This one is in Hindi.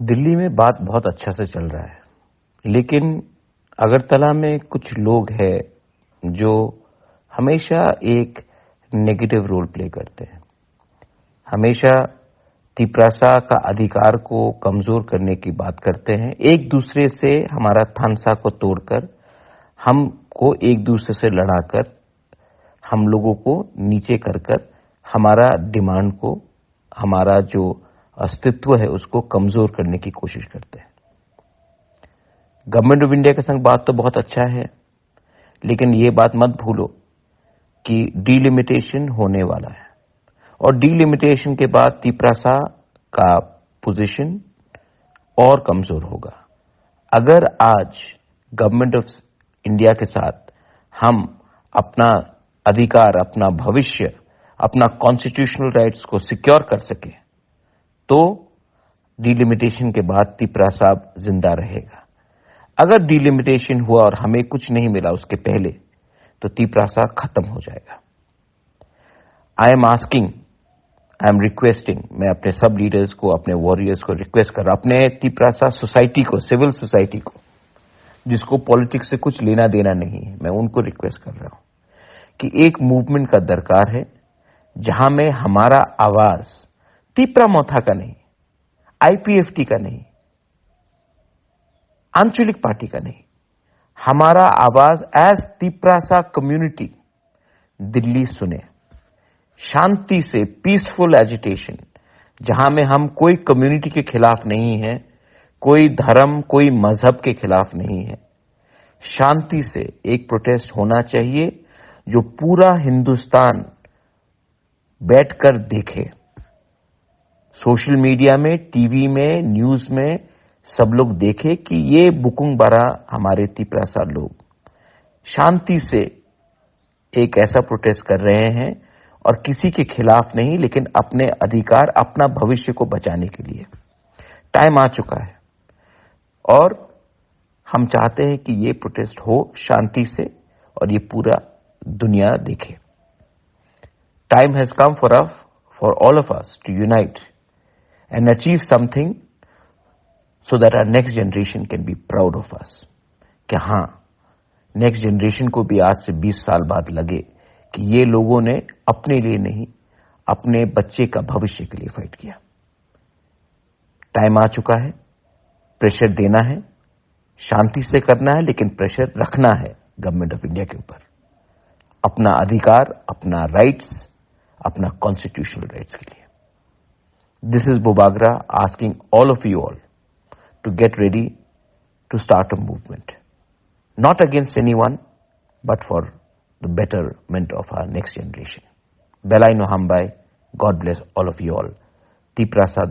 दिल्ली में बात बहुत अच्छा से चल रहा है, लेकिन अगरतला में कुछ लोग हैं जो हमेशा एक नेगेटिव रोल प्ले करते हैं। हमेशा तिपरासा का अधिकार को कमजोर करने की बात करते हैं। एक दूसरे से हमारा थानसा को तोड़कर, हमको एक दूसरे से लड़ाकर, हम लोगों को नीचे कर हमारा डिमांड को, हमारा जो अस्तित्व है उसको कमजोर करने की कोशिश करते हैं। गवर्नमेंट ऑफ इंडिया के संग बात तो बहुत अच्छा है, लेकिन ये बात मत भूलो कि डीलिमिटेशन होने वाला है और डीलिमिटेशन के बाद तिपरासा का पोजीशन और कमजोर होगा। अगर आज गवर्नमेंट ऑफ इंडिया के साथ हम अपना अधिकार, अपना भविष्य, अपना कॉन्स्टिट्यूशनल राइट्स को सिक्योर कर सके तो डीलिमिटेशन के बाद तिपरासा जिंदा रहेगा। अगर डीलिमिटेशन हुआ और हमें कुछ नहीं मिला उसके पहले, तो तिपरासा खत्म हो जाएगा। आई एम रिक्वेस्टिंग, मैं अपने सब लीडर्स को, अपने वॉरियर्स को रिक्वेस्ट कर रहा हूं, अपने तिपरासा सोसाइटी को, सिविल सोसाइटी को, जिसको पॉलिटिक्स से कुछ लेना देना नहीं है, मैं उनको रिक्वेस्ट कर रहा हूं कि एक मूवमेंट का दरकार है जहां में हमारा आवाज तिपरामोथा का नहीं, आईपीएफटी का नहीं, आंचलिक पार्टी का नहीं, हमारा आवाज एज तिपरासा कम्युनिटी दिल्ली सुने। शांति से पीसफुल एजिटेशन, जहां में हम कोई कम्युनिटी के खिलाफ नहीं है, कोई धर्म, कोई मजहब के खिलाफ नहीं है। शांति से एक प्रोटेस्ट होना चाहिए जो पूरा हिंदुस्तान बैठकर देखे। सोशल मीडिया में, टीवी में, न्यूज में सब लोग देखे कि ये बुकुंग बारा हमारे तिपरासा लोग शांति से एक ऐसा प्रोटेस्ट कर रहे हैं और किसी के खिलाफ नहीं, लेकिन अपने अधिकार, अपना भविष्य को बचाने के लिए। टाइम आ चुका है और हम चाहते हैं कि ये प्रोटेस्ट हो शांति से और ये पूरा दुनिया देखे। Time has come for all of us to unite and achieve something so that our next generation can be proud of us. कि हाँ, नेक्स्ट जनरेशन को भी आज से 20 साल बाद लगे कि ये लोगों ने अपने लिए नहीं, अपने बच्चे का भविष्य के लिए फाइट किया। टाइम आ चुका है, प्रेशर देना है, शांति से करना है, लेकिन प्रेशर रखना है गवर्नमेंट ऑफ इंडिया के ऊपर। अपना अधिकार, अपना राइट्स, अपना कॉन्स्टिट्यूशनल राइट्स के लिए। This is Bobagra asking all of you all to get ready to start a movement. Not against anyone, but for the betterment of our next generation. Belai no Hambai, God bless all of you all. Tiprasa